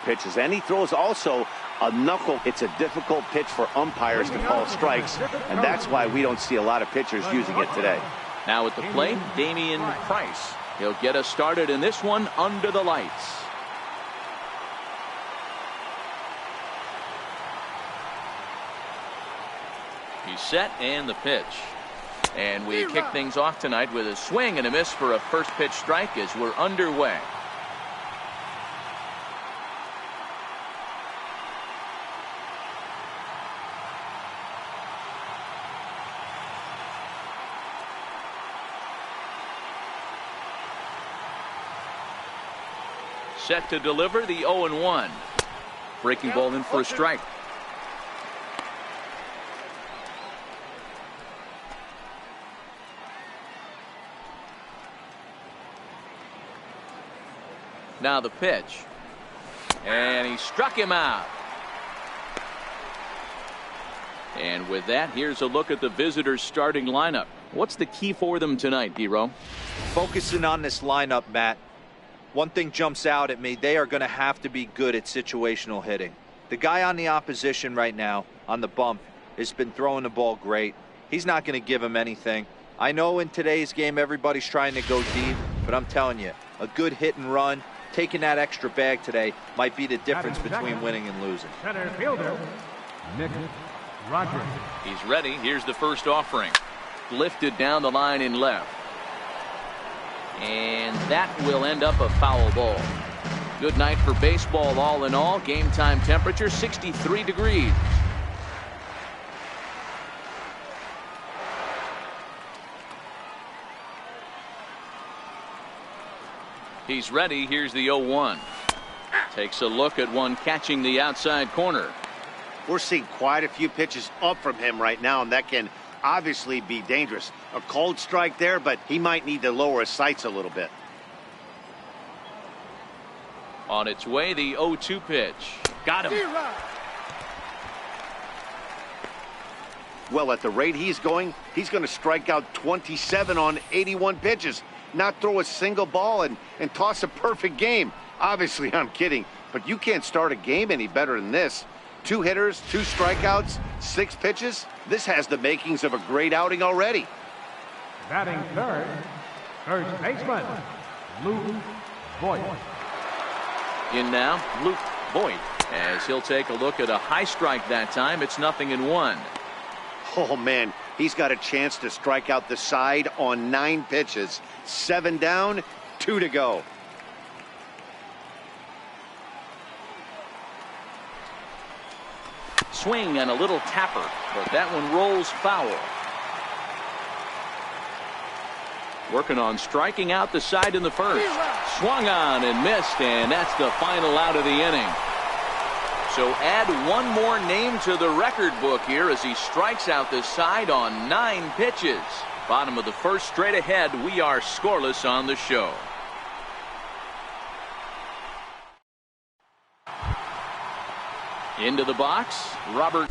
pitches, and he throws also a knuckle. It's a difficult pitch for umpires to call strikes, and that's why we don't see a lot of pitchers using it today. Now at the plate, Damian Price. He'll get us started in this one under the lights. He's set, and the pitch. And we kick things off tonight with a swing and a miss for a first pitch strike as we're underway. Set to deliver the 0-1. Breaking ball in for a strike. Now the pitch. And he struck him out. And with that, here's a look at the visitors' starting lineup. What's the key for them tonight, Hero? Focusing on this lineup, Matt. One thing jumps out at me, they are going to have to be good at situational hitting. The guy on the opposition right now, on the bump, has been throwing the ball great. He's not going to give him anything. I know in today's game everybody's trying to go deep, but I'm telling you, a good hit and run, taking that extra bag today might be the difference between winning and losing. Center fielder, Nick Rogers. He's ready. Here's the first offering. Lifted down the line in left. And that will end up a foul ball. Good night for baseball all in all. Game time temperature 63 degrees. He's ready. Here's the 0-1. Takes a look at one catching the outside corner. We're seeing quite a few pitches up from him right now, and that can obviously be dangerous. A cold strike there, but he might need to lower his sights a little bit. On its way, the 0-2 pitch. Got him. Well, at the rate he's going to strike out 27 on 81 pitches. Not throw a single ball and toss a perfect game. Obviously, I'm kidding, but you can't start a game any better than this. 2 hitters, 2 strikeouts, 6 pitches. This has the makings of a great outing already. Batting third, first baseman, Luke Voit. In now, Luke Voit, as he'll take a look at a high strike that time. It's 0-1. Oh, man, he's got a chance to strike out the side on 9 pitches. 7 down, 2 to go. Swing and a little tapper, but that one rolls foul. Working on striking out the side in the first. Swung on and missed, and that's the final out of the inning. So add one more name to the record book here as he strikes out the side on 9 pitches. Bottom of the first, straight ahead. We are scoreless on the show. Into the box, Robert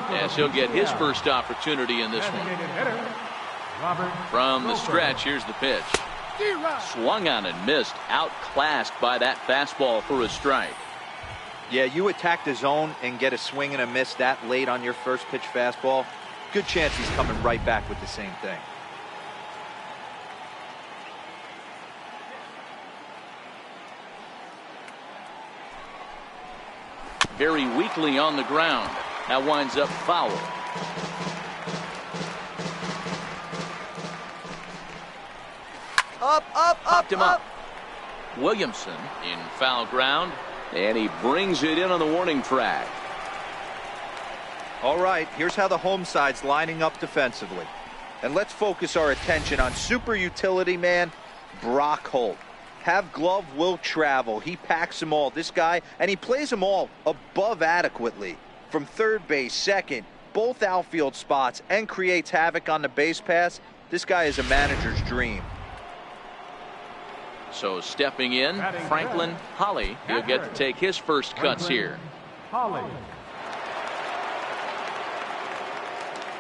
as he'll get his first opportunity in this one. From the stretch, here's the pitch. Swung on and missed, outclassed by that fastball for a strike. Yeah, you attack the zone and get a swing and a miss that late on your first pitch fastball. Good chance he's coming right back with the same thing. Very weakly on the ground. That winds up foul. Popped him up. Williamson in foul ground, and he brings it in on the warning track. All right, here's how the home side's lining up defensively. And let's focus our attention on super utility man Brock Holt. Have glove will travel. He packs them all. This guy, and he plays them all above adequately. From third base, second, both outfield spots, and creates havoc on the base pass. This guy is a manager's dream. So stepping in, Franklin Holly. He'll get to take his first cuts here.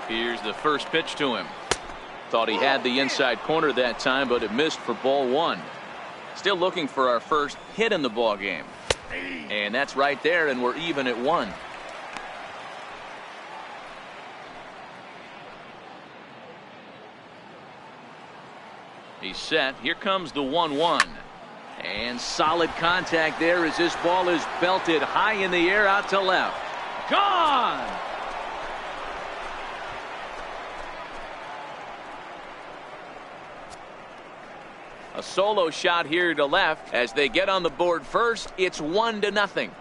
Here's the first pitch to him. Thought he had the inside corner that time, but it missed for ball one. Still looking for our first hit in the ball game. And that's right there, and we're even at 1. He's set. Here comes the 1-1. And solid contact there as this ball is belted high in the air out to left. Gone! A solo shot here to left as they get on the board first. It's 1-0.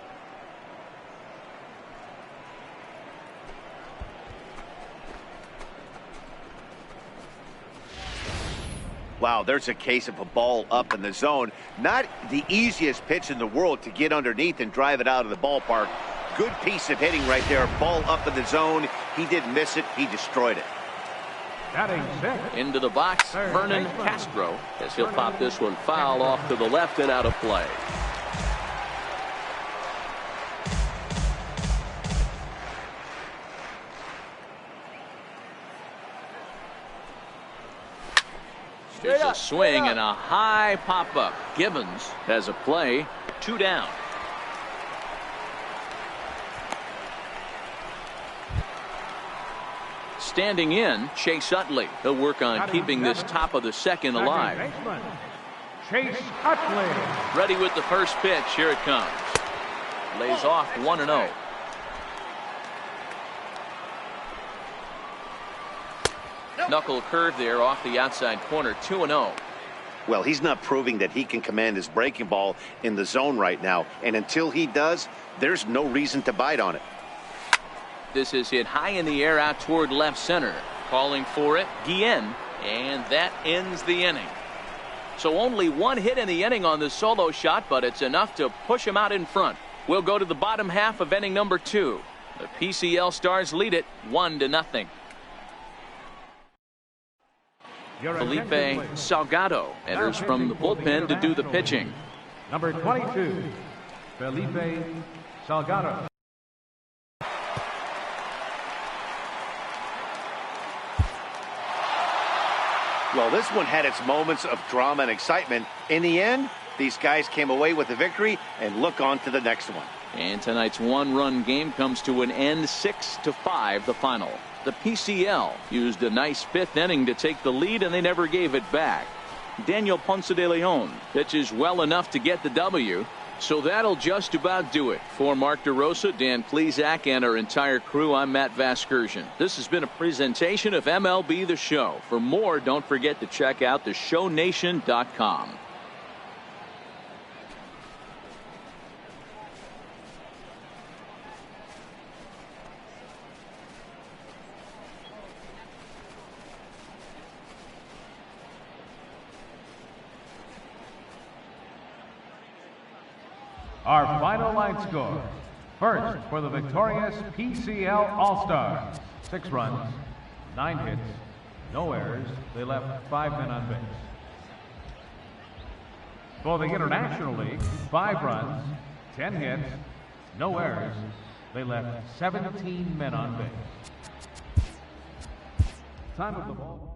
Wow, there's a case of a ball up in the zone. Not the easiest pitch in the world to get underneath and drive it out of the ballpark. Good piece of hitting right there. Ball up in the zone. He didn't miss it. He destroyed it. Into the box, Vernon Castro, as he'll pop this one foul off to the left and out of play. There's a swing and a high pop-up. Gibbons has a play. 2 down. Standing in, Chase Utley. He'll work on keeping this top of the second alive. Chase Utley. Ready with the first pitch. Here it comes. Lays off 1-0. Knuckle curve there off the outside corner. 2-0. Well, he's not proving that he can command his breaking ball in the zone right now. And until he does, there's no reason to bite on it. This is hit high in the air out toward left center. Calling for it, Guillen, and that ends the inning. So only 1 hit in the inning on the solo shot, but it's enough to push him out in front. We'll go to the bottom half of inning number 2. The PCL Stars lead it 1-0. Felipe Salgado enters from the bullpen to do the pitching. Number 22, Felipe Salgado. Well, this one had its moments of drama and excitement. In the end, these guys came away with the victory and look on to the next one. And tonight's 1-run game comes to an end, 6-5 the final. The PCL used a nice 5th inning to take the lead, and they never gave it back. Daniel Ponce de Leon pitches well enough to get the W. So that'll just about do it. For Mark DeRosa, Dan Plesac, and our entire crew, I'm Matt Vasgersian. This has been a presentation of MLB The Show. For more, don't forget to check out theshownation.com. Our final line score. First, for the victorious PCL All-Stars. 6 runs, 9 hits, no errors. They left 5 men on base. For the International League, 5 runs, 10 hits, no errors, They left 17 men on base. Time of the ball.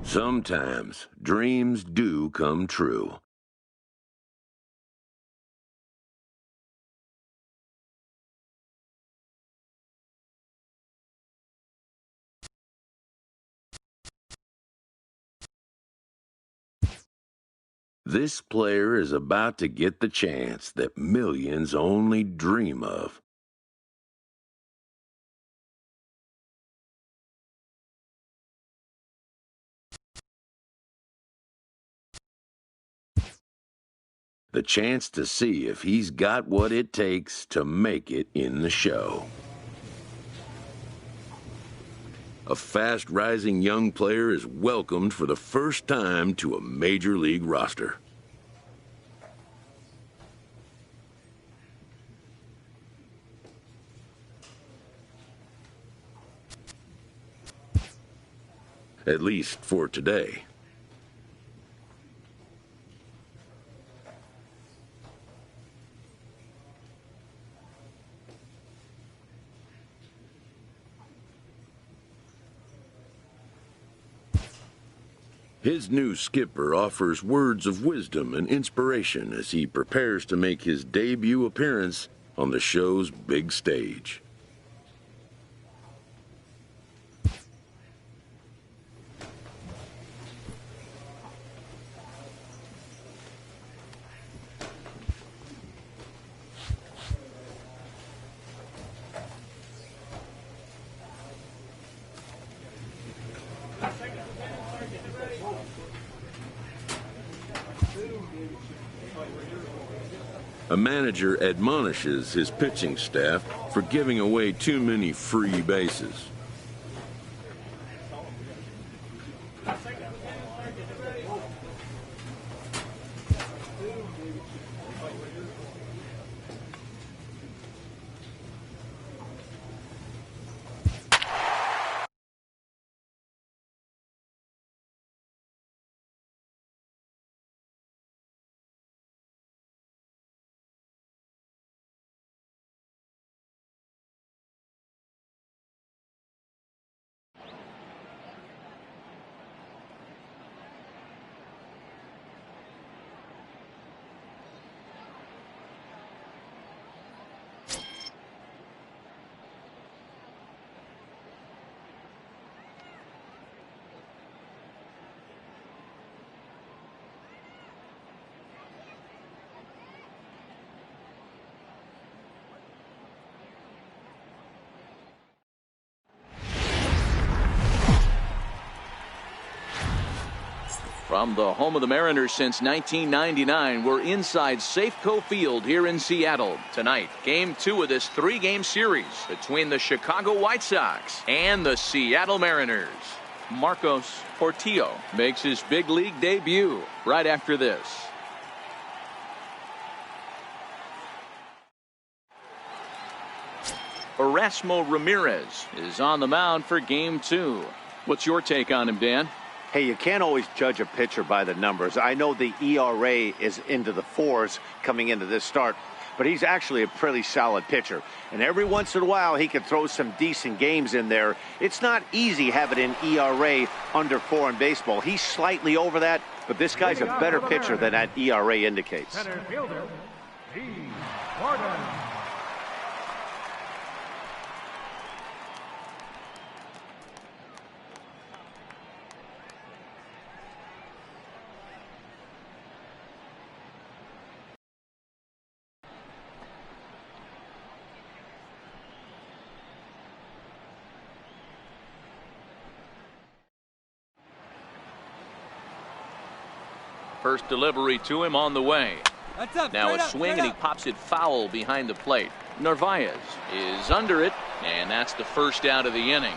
Sometimes dreams do come true. This player is about to get the chance that millions only dream of. The chance to see if he's got what it takes to make it in the show. A fast-rising young player is welcomed for the first time to a major league roster. At least for today. His new skipper offers words of wisdom and inspiration as he prepares to make his debut appearance on the show's big stage. A manager admonishes his pitching staff for giving away too many free bases. From the home of the Mariners since 1999, we're inside Safeco Field here in Seattle. Tonight, Game 2 of this 3-game series between the Chicago White Sox and the Seattle Mariners. Marcos Portillo makes his big league debut right after this. Erasmo Ramirez is on the mound for Game 2. What's your take on him, Dan? Hey, you can't always judge a pitcher by the numbers. I know the ERA is into the 4s coming into this start, but he's actually a pretty solid pitcher. And every once in a while, he can throw some decent games in there. It's not easy having an ERA under 4 in baseball. He's slightly over that, but this guy's a better pitcher than that ERA indicates. Center fielder, D. Gordon. First delivery to him on the way. That's up, Now a up, swing and he pops it foul behind the plate. Narvaez is under it, and that's the first out of the inning.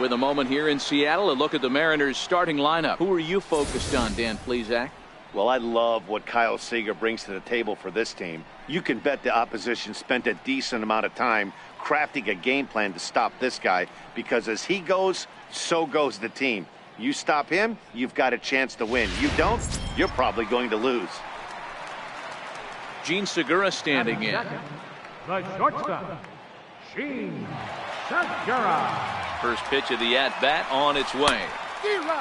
With a moment here in Seattle, a look at the Mariners starting lineup. Who are you focused on, Dan Plesac? Well, I love what Kyle Seager brings to the table for this team. You can bet the opposition spent a decent amount of time crafting a game plan to stop this guy, because as he goes, so goes the team. You stop him, you've got a chance to win. You don't, you're probably going to lose. Gene Segura standing in. The shortstop, Gene Segura. First pitch of the at-bat on its way.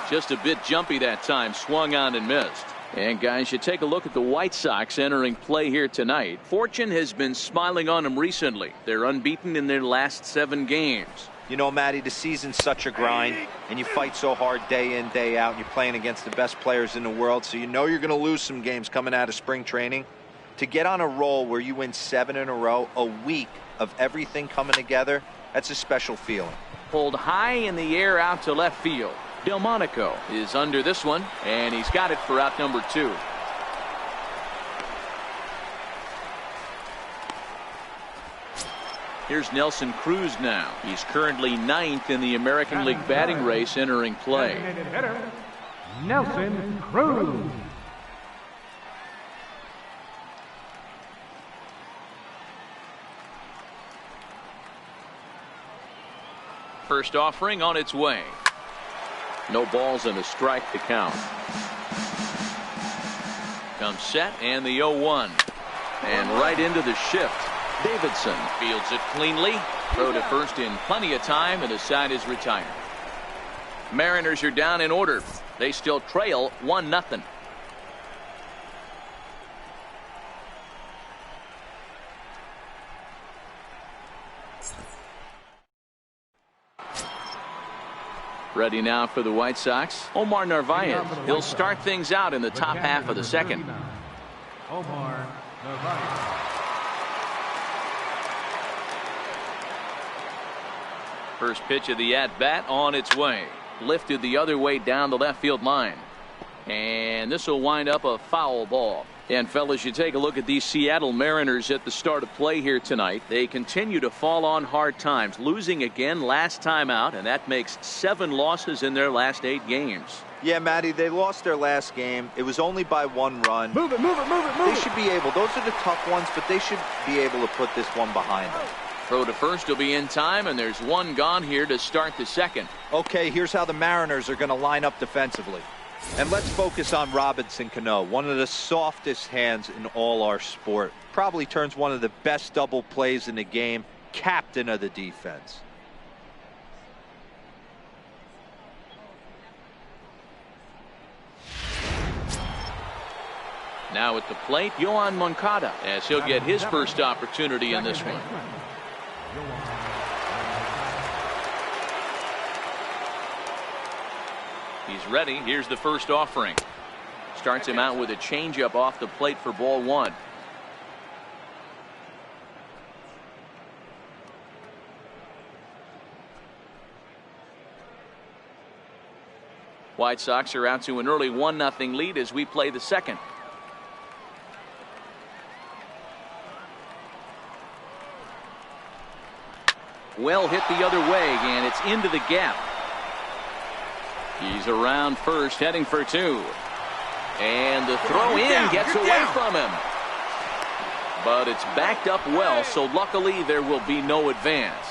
Just a bit jumpy that time, swung on and missed. And guys, you take a look at the White Sox entering play here tonight. Fortune has been smiling on them recently. They're unbeaten in their last 7 games. You know, Matty, the season's such a grind, and you fight so hard day in, day out, and you're playing against the best players in the world, so you know you're going to lose some games coming out of spring training. To get on a roll where you win 7 in a row, a week of everything coming together, that's a special feeling. Pulled high in the air out to left field. Delmonico is under this one, and he's got it for out number 2. Here's Nelson Cruz now. He's currently 9th in the American League batting race entering play. Designated hitter, Nelson Cruz. First offering on its way. No balls and a strike to count. Comes set and the 0-1. And right into the shift. Davidson fields it cleanly. Throw to first in plenty of time, and the side is retired. Mariners are down in order. They still trail 1-0. Ready now for the White Sox, Omar Narvaez. He'll start things out in the top half of the second. Omar Narvaez. First pitch of the at-bat on its way. Lifted the other way down the left field line. And this will wind up a foul ball. And fellas, you take a look at these Seattle Mariners at the start of play here tonight. They continue to fall on hard times, losing again last time out, and that makes 7 losses in their last 8 games. Yeah, Matty, they lost their last game. It was only by 1 run. Move it, move it, move it, move They it. should be able, those are the tough ones, but they should be able to put this one behind them. Throw to first will be in time, and there's 1 gone here to start the second. Okay, here's how the Mariners are going to line up defensively. And let's focus on Robinson Cano, one of the softest hands in all our sport. Probably turns one of the best double plays in the game, captain of the defense. Now at the plate, Yoan Moncada, as he'll get his first opportunity in this one. He's ready. Here's the first offering. Starts him out with a changeup off the plate for ball 1. White Sox are out to an early 1-0 lead as we play the second. Well hit the other way, and it's into the gap. He's around first, heading for 2. And the throw in gets away from him. But it's backed up well, so luckily there will be no advance.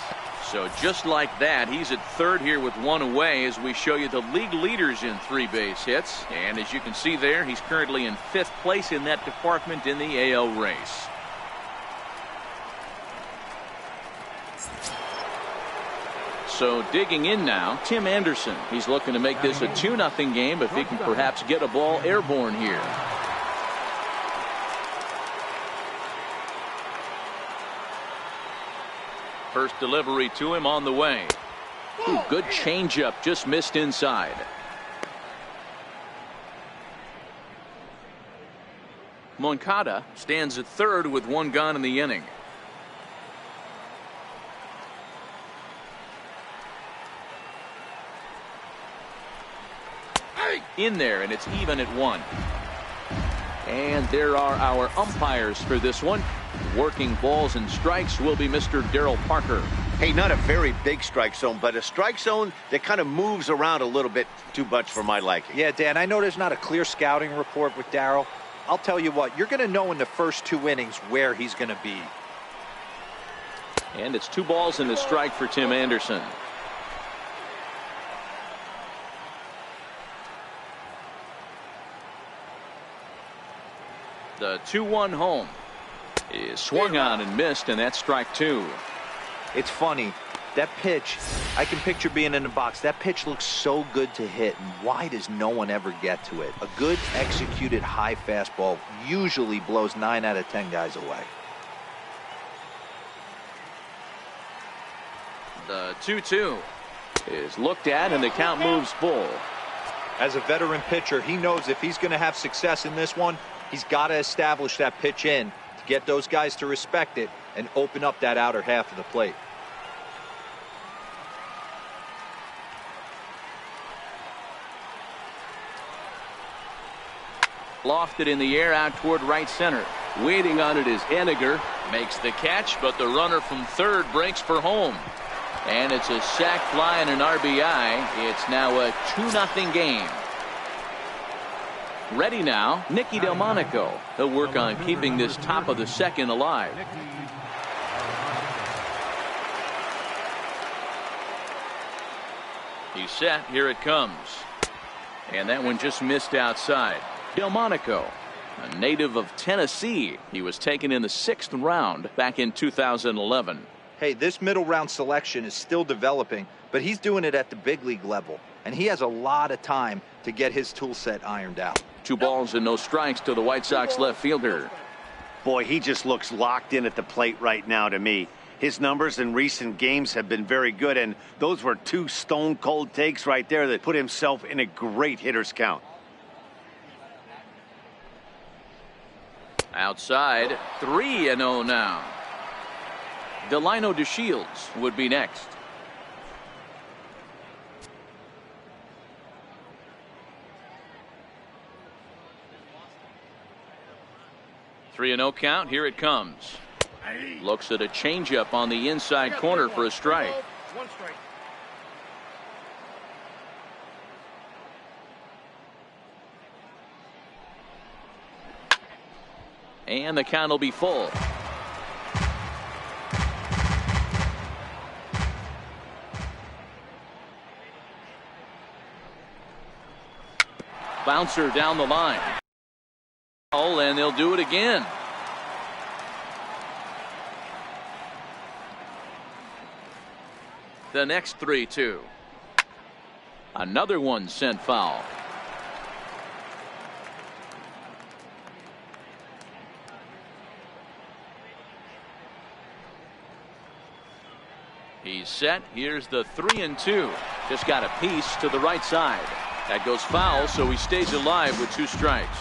So just like that, he's at third here with 1 away as we show you the league leaders in 3 base hits. And as you can see there, he's currently in 5th place in that department in the AL race. So digging in now, Tim Anderson. He's looking to make this a 2-0 game if he can perhaps get a ball airborne here. First delivery to him on the way. Ooh, good changeup, just missed inside. Moncada stands at third with 1 gone in the inning. In there, and it's even at 1. And there are our umpires for this one. Working balls and strikes will be Mr. Darryl Parker. Hey, not a very big strike zone, but a strike zone that kind of moves around a little bit too much for my liking. Yeah, Dan, I know there's not a clear scouting report with Darryl. I'll tell you what, you're going to know in the first 2 innings where he's going to be. And it's 2 balls and a strike for Tim Anderson. The 2-1 home is swung on and missed, and that's strike 2. It's funny, that pitch, I can picture being in the box. That pitch looks so good to hit, and why does no one ever get to it? A good executed high fastball usually blows 9 out of 10 guys away. The 2-2 is looked at, and the count moves full. As a veteran pitcher, he knows if he's going to have success in this one, he's got to establish that pitch in to get those guys to respect it and open up that outer half of the plate. Lofted in the air out toward right center. Waiting on it is Henniger. Makes the catch, but the runner from third breaks for home. And it's a sac fly and an RBI. It's now a 2-0 game. Ready now, Nicky Delmonico. He'll work on keeping this top of the second alive. He's set. Here it comes. And that one just missed outside. Delmonico, a native of Tennessee. He was taken in the 6th round back in 2011. Hey, this middle round selection is still developing, but he's doing it at the big league level, and he has a lot of time to get his tool set ironed out. 2 balls and no strikes to the White Sox left fielder. Boy, he just looks locked in at the plate right now to me. His numbers in recent games have been very good, and those were 2 stone-cold takes right there that put himself in a great hitter's count. Outside, 3-0 now. Delino DeShields would be next. "3-0 count. Here it comes. Looks at a changeup on the inside corner for a strike. And the count will be full. Bouncer down the line. And they'll do it again. The next 3-2. Another one sent foul. He's set. Here's the 3-2. Just got a piece to the right side. That goes foul, so he stays alive with 2 strikes.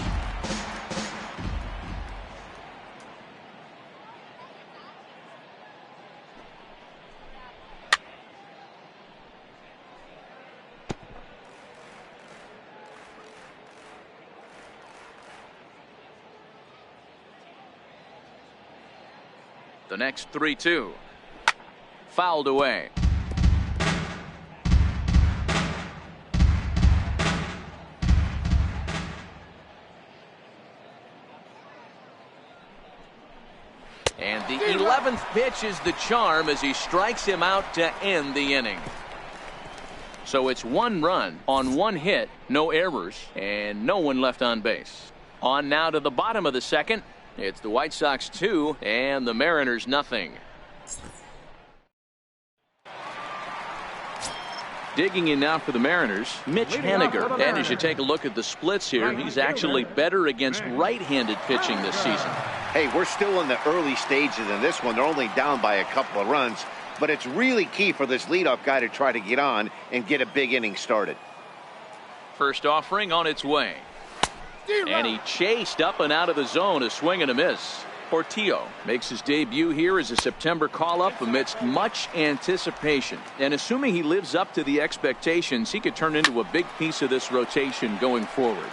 The next 3-2. Fouled away. And the 11th pitch is the charm as he strikes him out to end the inning. So it's 1 run on 1 hit, no errors, and no one left on base. On now to the bottom of the second. It's the White Sox 2 and the Mariners nothing. Digging in now for the Mariners, Mitch Henniger. And as you take a look at the splits here, he's actually better against right-handed pitching this season. Hey, we're still in the early stages in this one. They're only down by a couple of runs, but it's really key for this leadoff guy to try to get on and get a big inning started. First offering on its way. And he chased up and out of the zone, a swing and a miss. Portillo makes his debut here as a September call-up amidst much anticipation. And assuming he lives up to the expectations, he could turn into a big piece of this rotation going forward.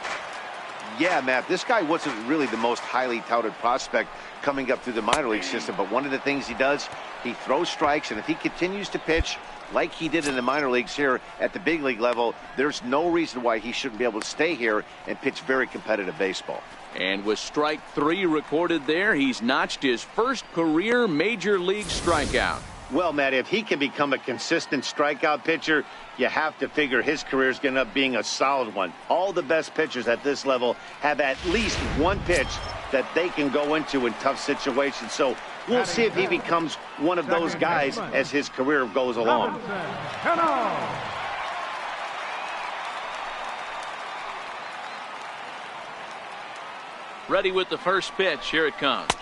Yeah, Matt, this guy wasn't really the most highly touted prospect coming up through the minor league system, but one of the things he does, he throws strikes, and if he continues to pitch like he did in the minor leagues here at the big league level, there's no reason why he shouldn't be able to stay here and pitch very competitive baseball. And with strike 3 recorded there, he's notched his first career major league strikeout. Well, Matt, if he can become a consistent strikeout pitcher, you have to figure his career is going to end up being a solid one. All the best pitchers at this level have at least one pitch that they can go into in tough situations. So we'll see if he becomes one of those guys as his career goes along. Ready with the first pitch. Here it comes.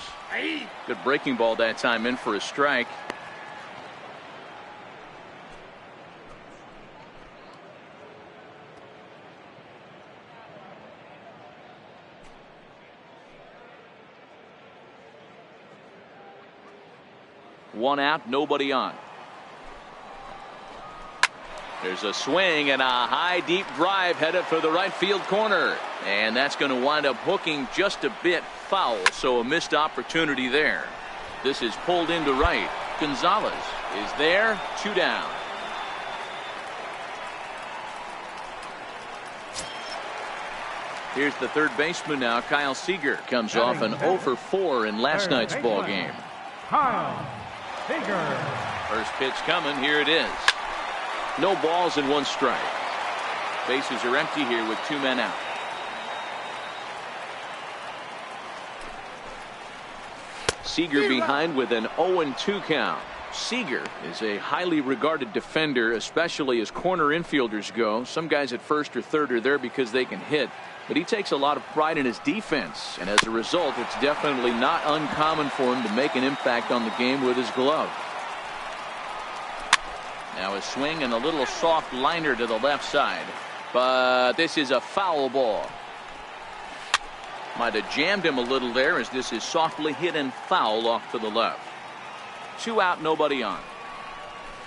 Good breaking ball that time, in for a strike. One out, nobody on. There's a swing and a high deep drive headed for the right field corner, and that's going to wind up hooking just a bit foul, so a missed opportunity there. This is pulled into right. Gonzalez is there, 2 down. Here's the third baseman now, Kyle Seager. Comes off an 0 for 4 in last night's ball game. Kyle Seager. First pitch coming, here it is. No balls and 1 strike. Bases are empty here with 2 men out. Seager behind with an 0-2 count. Seager is a highly regarded defender, especially as corner infielders go. Some guys at first or third are there because they can hit, but he takes a lot of pride in his defense, and as a result, it's definitely not uncommon for him to make an impact on the game with his glove. Now a swing and a little soft liner to the left side, but this is a foul ball. Might have jammed him a little there, as this is softly hit and foul off to the left. 2 out, nobody on.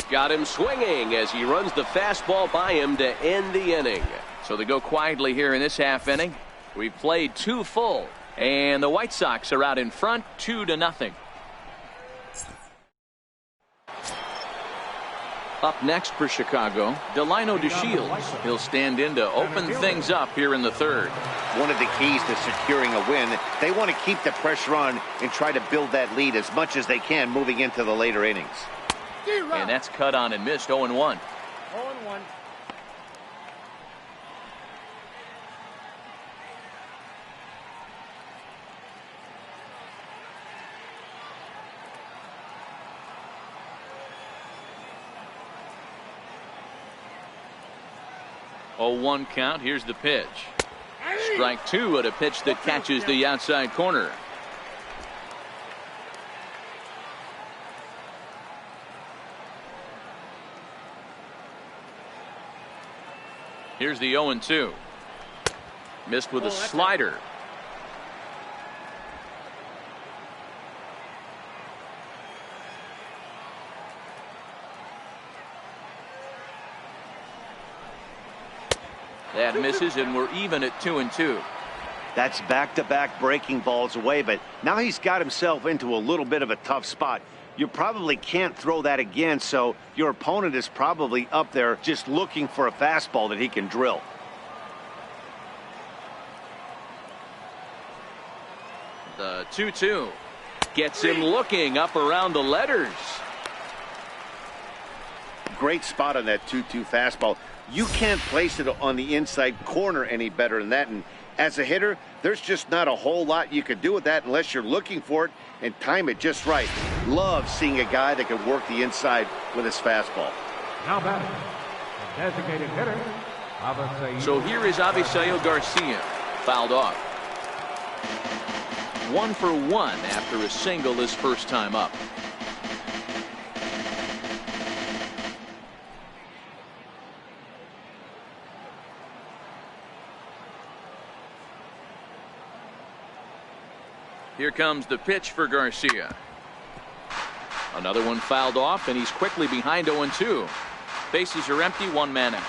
Got him swinging as he runs the fastball by him to end the inning. So they go quietly here in this half inning. We've played 2 full, and the White Sox are out in front 2-0. Up next for Chicago, Delino DeShields. He'll stand in to open things up here in the third. One of the keys to securing a win, they want to keep the pressure on and try to build that lead as much as they can moving into the later innings. And that's cut on and missed. 0-1. 0-1. 0-1 count. Here's the pitch. Strike 2 at a pitch that catches the outside corner. Here's the 0-2. Missed with a slider. That misses, and we're even at 2-2. That's back-to-back breaking balls away, but now he's got himself into a little bit of a tough spot. You probably can't throw that again, so your opponent is probably up there just looking for a fastball that he can drill. The 2-2 gets him looking up around the letters. Great spot on that 2-2 fastball. You can't place it on the inside corner any better than that, and as a hitter, there's just not a whole lot you can do with that unless you're looking for it and time it just right. Love seeing a guy that can work the inside with his fastball. Now batting, the designated hitter, Avisail. So here is Avisail Garcia, fouled off. 1 for 1 after a single his first time up. Here comes the pitch for Garcia. Another one fouled off, and he's quickly behind 0-2. Bases are empty, 1 man out.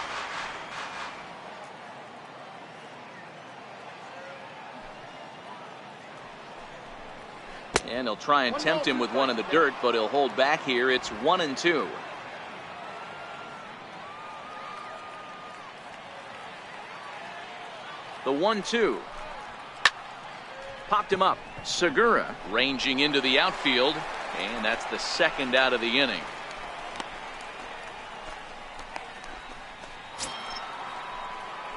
And they'll try and tempt him with one in the dirt, but he'll hold back here. It's 1-2. The 1-2. Popped him up. Segura ranging into the outfield, and that's the second out of the inning.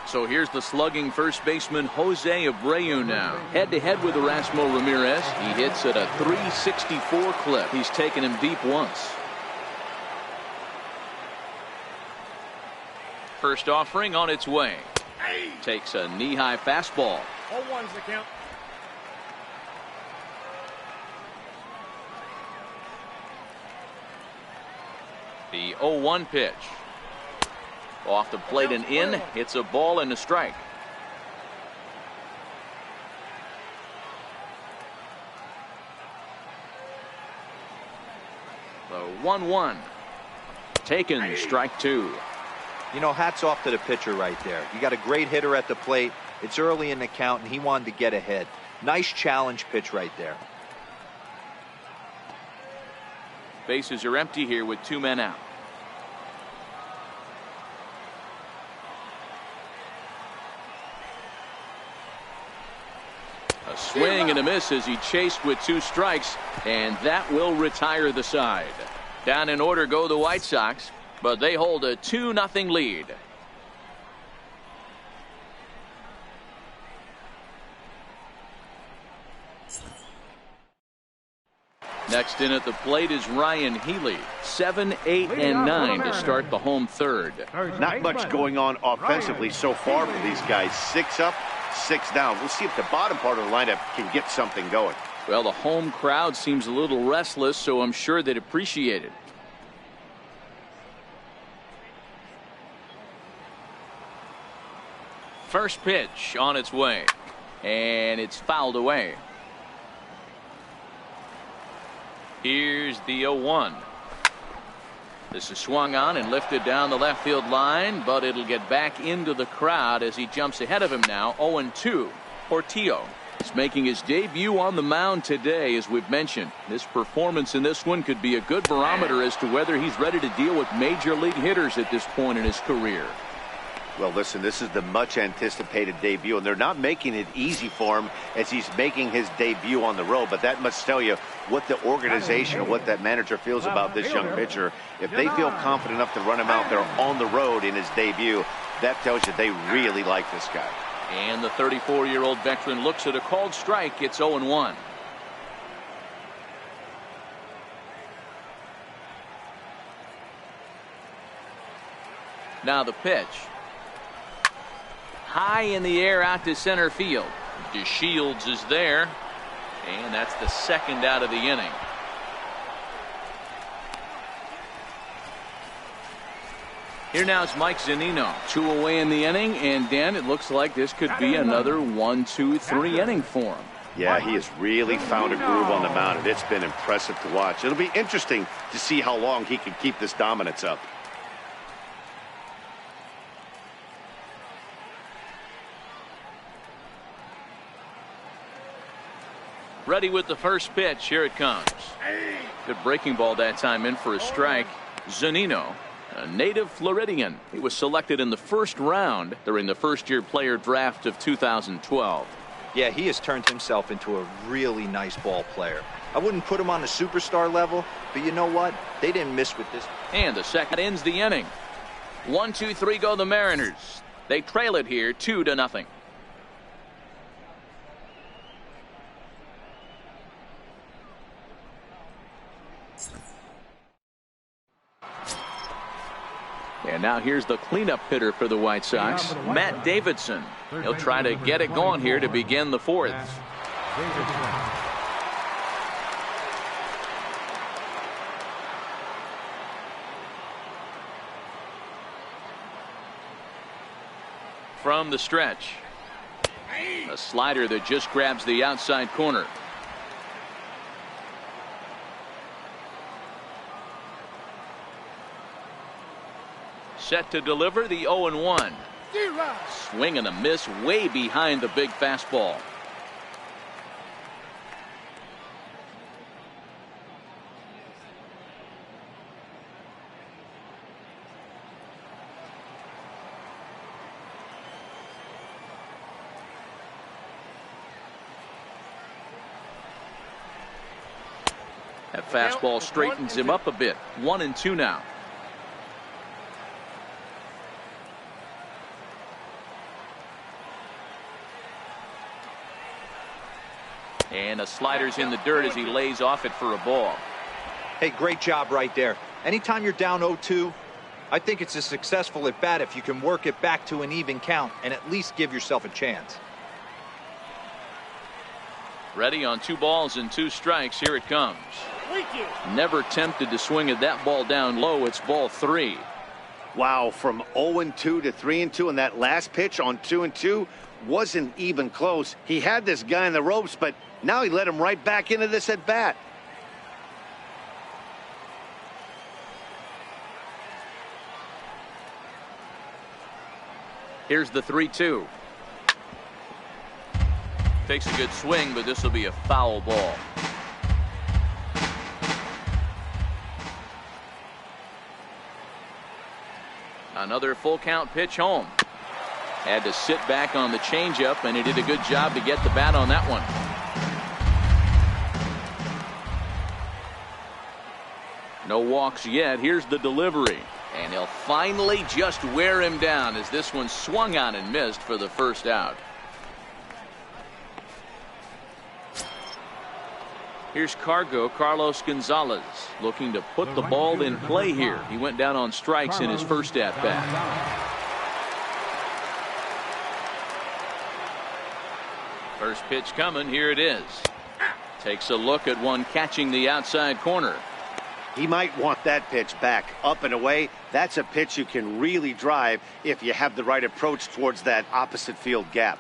So here's the slugging first baseman Jose Abreu now. Head-to-head with Erasmo Ramirez. He hits at a .364 clip. He's taken him deep once. First offering on its way. Takes a knee-high fastball. 0-1's the count. The 0-1 pitch. Off the plate and in. It's a ball and a strike. The 1-1. Taken, strike two. You know, hats off to the pitcher right there. You got a great hitter at the plate. It's early in the count, and he wanted to get ahead. Nice challenge pitch right there. Bases are empty here with 2 men out. A swing and a miss as he chased with 2 strikes, and that will retire the side. Down in order go the White Sox, but they hold a 2-0 lead. Next in at the plate is Ryan Healy. 7, 8, and 9 to start the home third. Not much going on offensively so far for these guys. 6 up, 6 down. We'll see if the bottom part of the lineup can get something going. Well, the home crowd seems a little restless, so I'm sure they'd appreciate it. First pitch on its way, and it's fouled away. Here's the 0-1. This is swung on and lifted down the left field line, but it'll get back into the crowd as he jumps ahead of him now. 0-2. Portillo is making his debut on the mound today, as we've mentioned. This performance in this one could be a good barometer as to whether he's ready to deal with major league hitters at this point in his career. Well, listen, this is the much anticipated debut, and they're not making it easy for him as he's making his debut on the road. But that must tell you what the organization or what that manager feels about this young pitcher. If they feel confident enough to run him out there on the road in his debut, that tells you they really like this guy. And the 34-year-old veteran looks at a called strike. It's 0-1. Now the pitch. High in the air out to center field. DeShields is there, and that's the second out of the inning. Here now is Mike Zunino. 2 away in the inning, and Dan, it looks like this could be another 1-2-3 inning for him. Yeah, he has really found a groove on the mound, and it's been impressive to watch. It'll be interesting to see how long he can keep this dominance up. Ready with the first pitch. Here it comes. Good breaking ball that time in for a strike. Zunino, a native Floridian. He was selected in the first round during the first-year player draft of 2012. Yeah, he has turned himself into a really nice ball player. I wouldn't put him on the superstar level, but you know what? They didn't miss with this. And the second ends the inning. 1-2-3 go the Mariners. They trail it here 2-0. And now here's the cleanup hitter for the White Sox, Matt Davidson. He'll try to get it going here to begin the fourth. From the stretch, a slider that just grabs the outside corner. Set to deliver the 0-1. Swing and a miss way behind the big fastball. That fastball straightens him up a bit. 1-2 now. And a slider's in the dirt as he lays off it for a ball. Hey, great job right there. Anytime you're down 0-2, I think it's a successful at bat if you can work it back to an even count and at least give yourself a chance. Ready on 2 balls and 2 strikes. Here it comes. Never tempted to swing at that ball down low. It's ball 3. Wow, from 0-2 to 3-2, and that last pitch on 2-2 wasn't even close. He had this guy in the ropes, but now he let him right back into this at bat. Here's the 3-2. Takes a good swing, but this will be a foul ball. Another full count pitch home. Had to sit back on the changeup, and he did a good job to get the bat on that one. No walks yet. Here's the delivery. And he'll finally just wear him down as this one swung on and missed for the first out. Here's Carlos Gonzalez, looking to put the ball in play here. He went down on strikes in his first at-bat. First pitch coming. Here it is. Takes a look at one catching the outside corner. He might want that pitch back, up and away. That's a pitch you can really drive if you have the right approach towards that opposite field gap.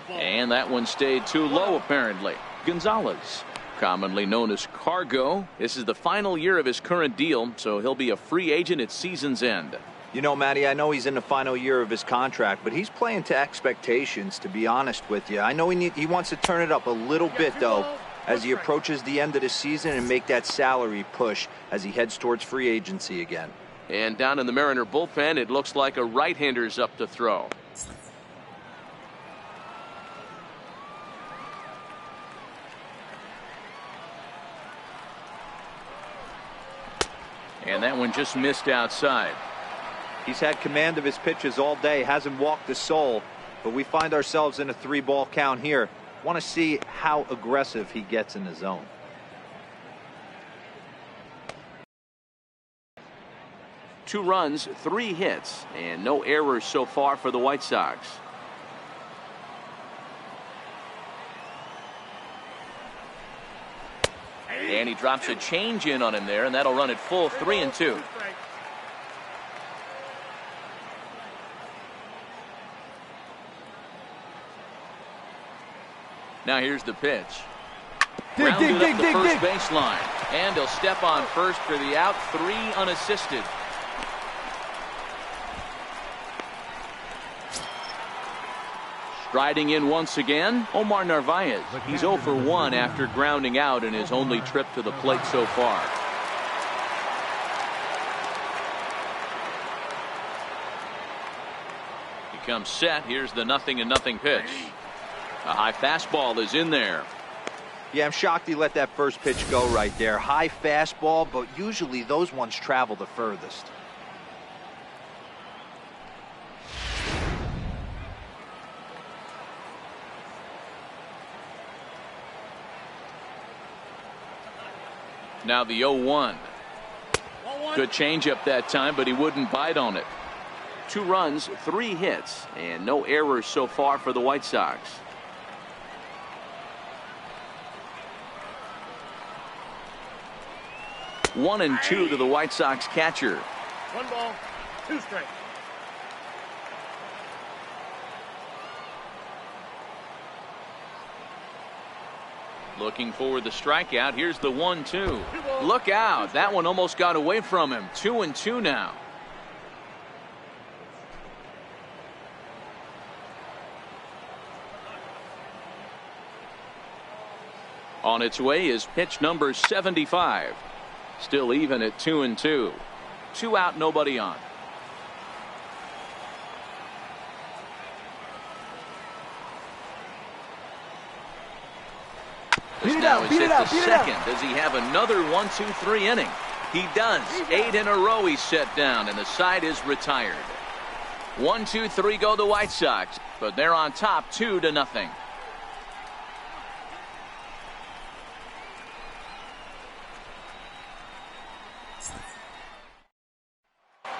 And that one stayed too low, apparently. Gonzalez, commonly known as Cargo. This is the final year of his current deal, so he'll be a free agent at season's end. You know, Matty, I know he's in the final year of his contract, but he's playing to expectations, to be honest with you. I know he wants to turn it up a little bit, though, as he approaches the end of the season and make that salary push as he heads towards free agency again. And down in the Mariner bullpen, it looks like a right-hander's up to throw. And that one just missed outside. He's had command of his pitches all day, hasn't walked a soul, but we find ourselves in a 3-ball count here. Want to see how aggressive he gets in the zone. Two runs, 3 hits, and no errors so far for the White Sox. And he drops a change in on him there, and that'll run it full 3-2. Now here's the pitch. Grounded up the first baseline, and he'll step on first for the out. 3 unassisted. Striding in once again, Omar Narvaez. He's 0 for 1 after grounding out in his only trip to the plate so far. He comes set. Here's the 0-0 pitch. A high fastball is in there. Yeah, I'm shocked he let that first pitch go right there. High fastball, but usually those ones travel the furthest. Now the 0-1. Good changeup that time, but he wouldn't bite on it. 2 runs, 3 hits, and no errors so far for the White Sox. One and 2 to the White Sox catcher. 1 ball, 2 strikes. Looking for the strikeout. Here's the 1-2. Look out. That one almost got away from him. 2-2 now. On its way is pitch number 75. Still even at 2-2. 2 out, nobody on. This now is hit the second. Does he have another 1-2-3 inning? He does. 8 in a row he's set down, and the side is retired. 1-2-3 go the White Sox, but they're on top 2-0.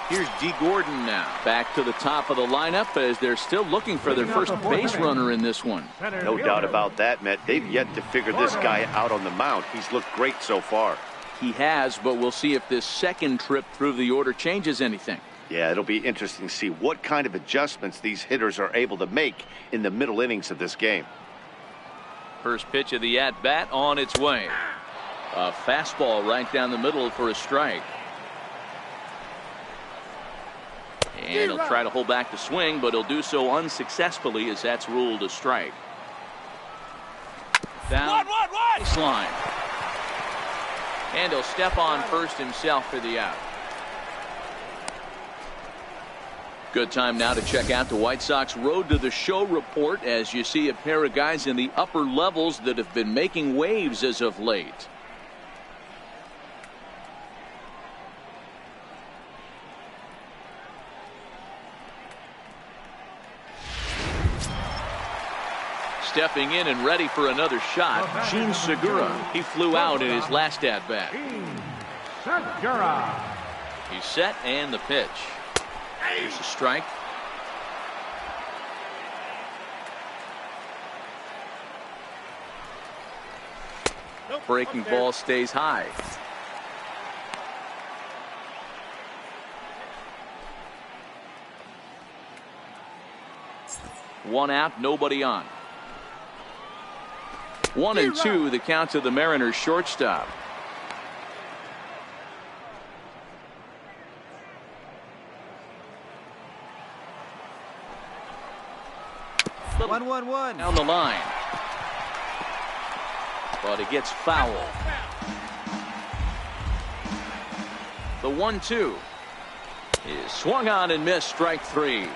Here's D. Gordon now. Back to the top of the lineup as they're still looking for their first base runner in this one. No doubt about that, Matt. They've yet to figure this guy out on the mound. He's looked great so far. He has, but we'll see if this second trip through the order changes anything. Yeah, it'll be interesting to see what kind of adjustments these hitters are able to make in the middle innings of this game. First pitch of the at-bat on its way. A fastball right down the middle for a strike. And he'll try to hold back the swing, but he'll do so unsuccessfully as that's ruled a strike. Down baseline. And he'll step on first himself for the out. Good time now to check out the White Sox Road to the Show report as you see a pair of guys in the upper levels that have been making waves as of late. Stepping in and ready for another shot, Jean Segura. He flew out in his last at-bat. Segura. He's set and the pitch. Here's a strike. Breaking ball stays high. One out, nobody on. 1-2 the count to the Mariners shortstop. One. Down the line. But it gets foul. The 1-2 is swung on and missed, strike 3.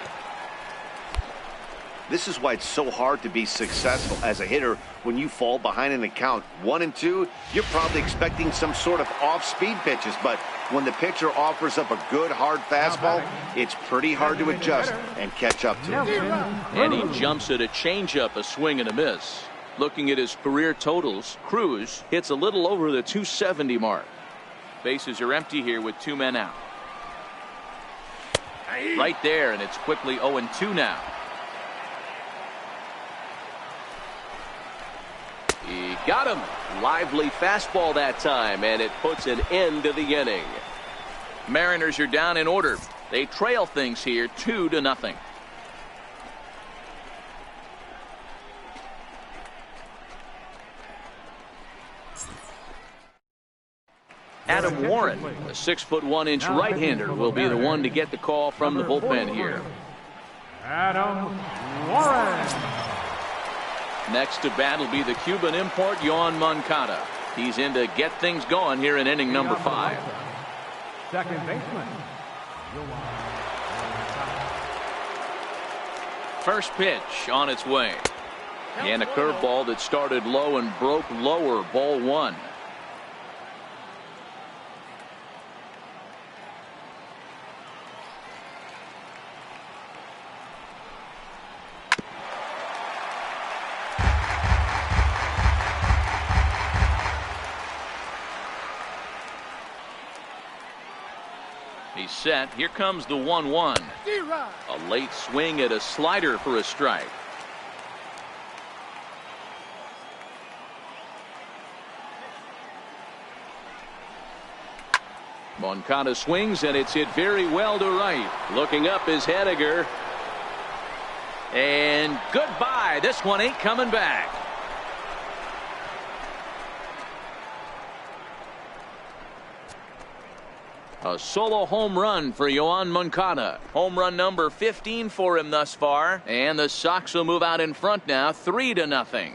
This is why it's so hard to be successful as a hitter when you fall behind in the count 1-2. You're probably expecting some sort of off-speed pitches, but when the pitcher offers up a good hard fastball, it's pretty hard to adjust and catch up to. And he jumps at a changeup, a swing and a miss. Looking at his career totals, Cruz hits a little over the 270 mark. Bases are empty here with 2 men out. Right there, and it's quickly 0-2 now. He got him. Lively fastball that time, and it puts an end to the inning. Mariners are down in order. They trail things here 2-0. Adam Warren, a 6'1" right-hander, will be the one to get the call from the bullpen here. Adam Warren. Next to bat will be the Cuban import, Yoan Moncada. He's in to get things going here in inning number 5. Second baseman. First pitch on its way. And a curveball that started low and broke lower, ball 1. He's set. Here comes the 1-1. A late swing at a slider for a strike. Moncada swings, and it's hit very well to right. Looking up is Hediger. And goodbye. This one ain't coming back. A solo home run for Yoan Moncada. Home run number 15 for him thus far. And the Sox will move out in front now, 3-0.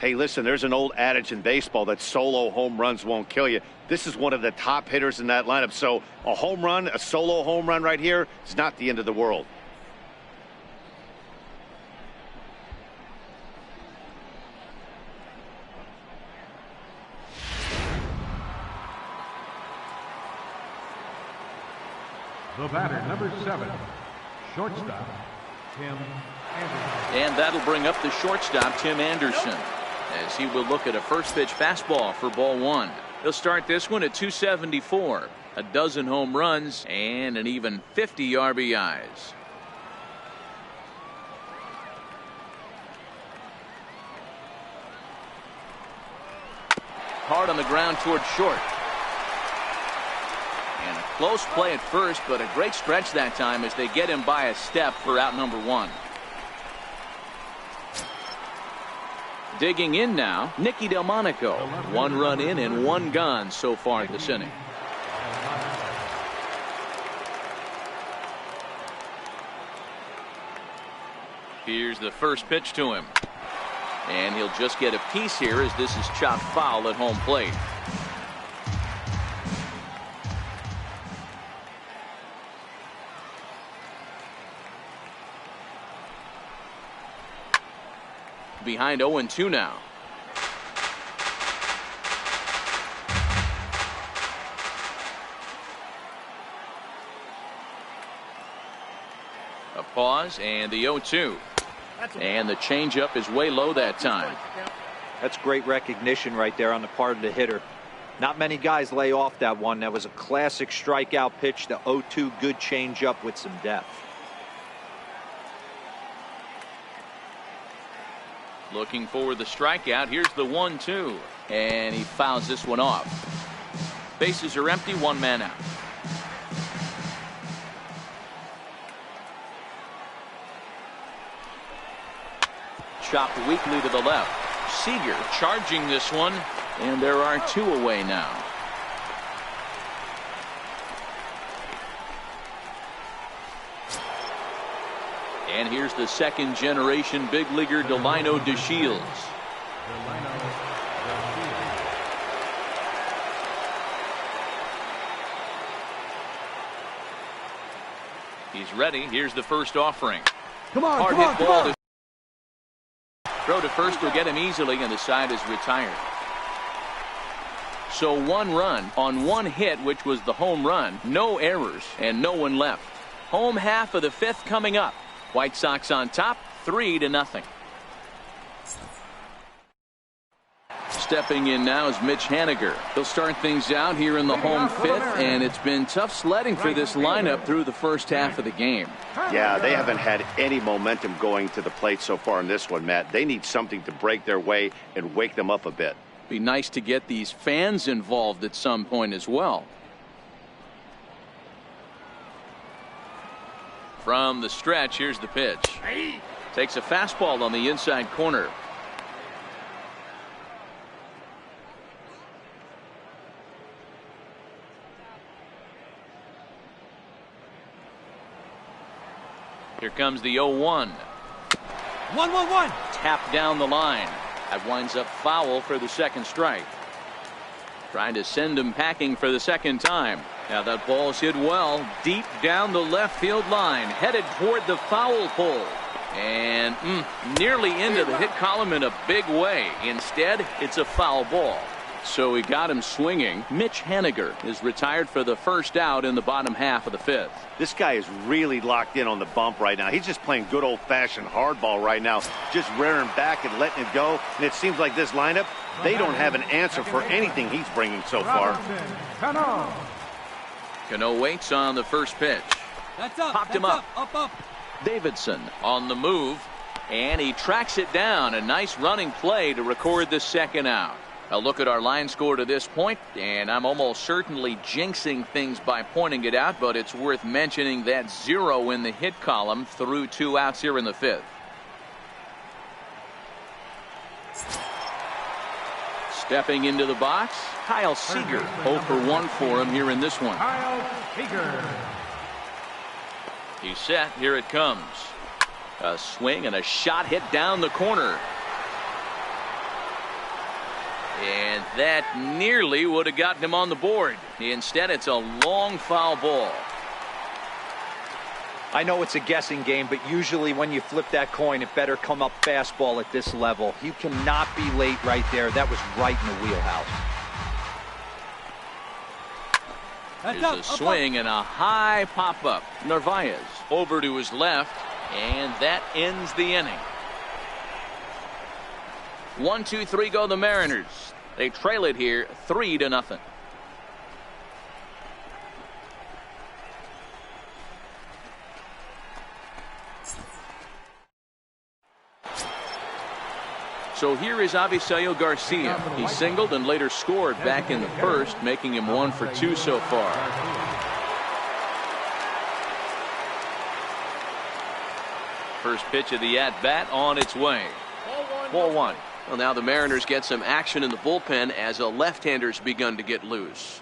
Hey, listen, there's an old adage in baseball that solo home runs won't kill you. This is one of the top hitters in that lineup. So a home run, a solo home run right here is not the end of the world. The batter, number 7, shortstop, Tim Anderson. And that'll bring up the shortstop, Tim Anderson, as he will look at a first pitch fastball for ball 1. He'll start this one at 274, a dozen home runs, and an even 50 RBIs. Hard on the ground toward short. And a close play at first, but a great stretch that time as they get him by a step for out number 1. Digging in now, Nicky Delmonico. 1 run in and 1 gone so far this inning. Here's the first pitch to him. And he'll just get a piece here as this is chopped foul at home plate. Behind 0-2 now. A pause and the 0-2. And the changeup is way low that time. That's great recognition right there on the part of the hitter. Not many guys lay off that one. That was a classic strikeout pitch. The 0-2 good changeup with some depth. Looking for the strikeout. Here's the 1-2. And he fouls this one off. Bases are empty, 1 man out. Chopped weakly to the left. Seager charging this one. And there are 2 away now. And here's the second generation big leaguer Delino DeShields. He's ready. Here's the first offering. Hard hit ball. Throw to first will get him easily, and the side is retired. So 1 run on 1 hit, which was the home run. No errors and no one left. Home half of the 5th coming up. White Sox on top, 3-0. Stepping in now is Mitch Haniger. He'll start things out here in the home 5th, and it's been tough sledding for this lineup through the first half of the game. Yeah, they haven't had any momentum going to the plate so far in this one, Matt. They need something to break their way and wake them up a bit. Be nice to get these fans involved at some point as well. From the stretch, here's the pitch. Takes a fastball on the inside corner. Here comes the 0-1. 1-1-1. Tapped down the line. That winds up foul for the second strike. Trying to send him packing for the second time. Now that ball's hit well deep down the left field line, headed toward the foul pole, and nearly into the hit column in a big way. Instead, it's a foul ball. So he got him swinging. Mitch Haniger is retired for the first out in the bottom half of the 5th. This guy is really locked in on the bump right now. He's just playing good old-fashioned hardball right now, just rearing back and letting it go. And it seems like this lineup, they don't have an answer for anything he's bringing so far. Cano waits on the first pitch. That's up. Popped him up. Up. Davidson on the move, and he tracks it down. A nice running play to record the second out. A look at our line score to this point, and I'm almost certainly jinxing things by pointing it out, but it's worth mentioning that 0 in the hit column through 2 outs here in the 5th. Stepping into the box, Kyle Seager. 0 for 1 for him here in this one. Kyle Seager. He's set. Here it comes. A swing and a shot hit down the corner. That nearly would have gotten him on the board. Instead, it's a long foul ball. I know it's a guessing game, but usually when you flip that coin, it better come up fastball at this level. You cannot be late right there. That was right in the wheelhouse. There's a swing and a high pop-up. Narvaez over to his left, and that ends the inning. 1-2-3 go the Mariners. They trail it here 3-0. So here is Avisaíl Garcia. He singled and later scored back in the first, making him 1 for 2 so far. First pitch of the at-bat on its way. Ball 1. Well, now the Mariners get some action in the bullpen as a left-hander's begun to get loose.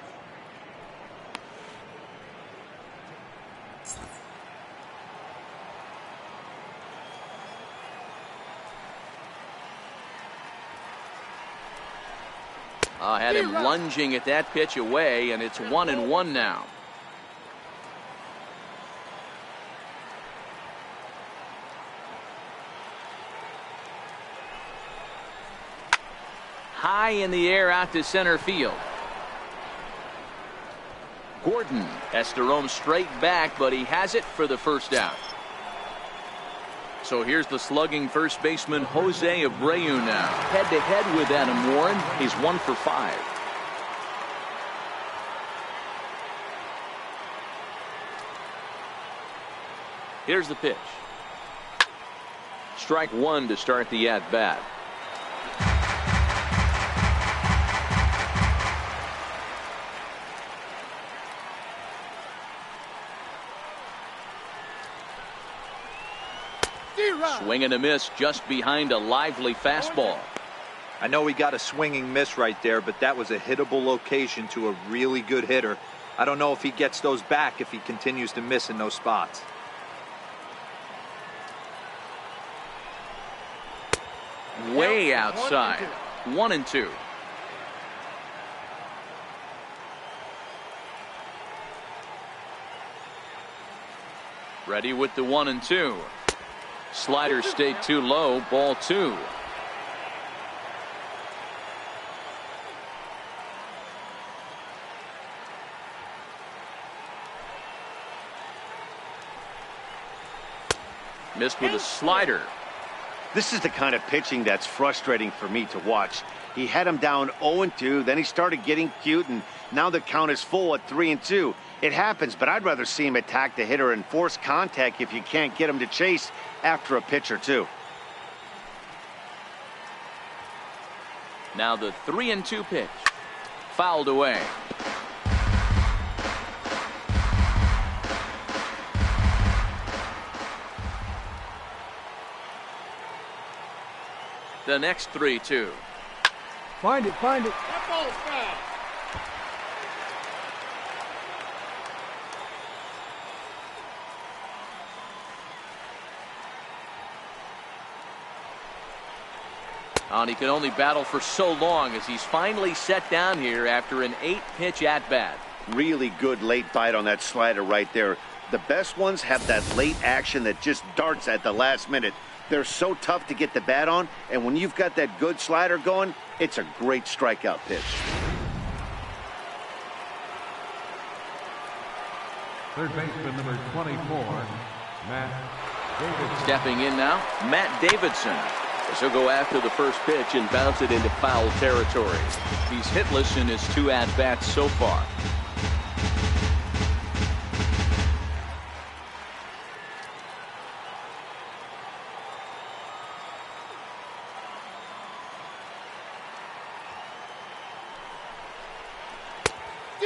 Had him lunging at that pitch away, and it's 1-1 now. High in the air out to center field. Gordon has to roam straight back, but he has it for the first out. So here's the slugging first baseman Jose Abreu now. Head-to-head with Adam Warren. He's 1 for 5. Here's the pitch. Strike 1 to start the at-bat. Swing and a miss just behind a lively fastball. I know he got a swinging miss right there, but that was a hittable location to a really good hitter. I don't know if he gets those back if he continues to miss in those spots. Way outside. 1-2. Ready with the 1-2. Slider stayed too low. Ball 2. Missed with a slider. This is the kind of pitching that's frustrating for me to watch. He had him down 0-2, then he started getting cute, and now the count is full at 3-2. It happens, but I'd rather see him attack the hitter and force contact if you can't get him to chase after a pitch or two. Now the 3-2 pitch. Fouled away. The next 3-2. Find it. That ball's foul. And he could only battle for so long as he's finally set down here after an 8-pitch at-bat. Really good late bite on that slider right there. The best ones have that late action that just darts at the last minute. They're so tough to get the bat on, and when you've got that good slider going, it's a great strikeout pitch. Third baseman number 24, Matt Davidson. Stepping in now, Matt Davidson. As he'll go after the first pitch and bounce it into foul territory. He's hitless in his 2 at-bats so far.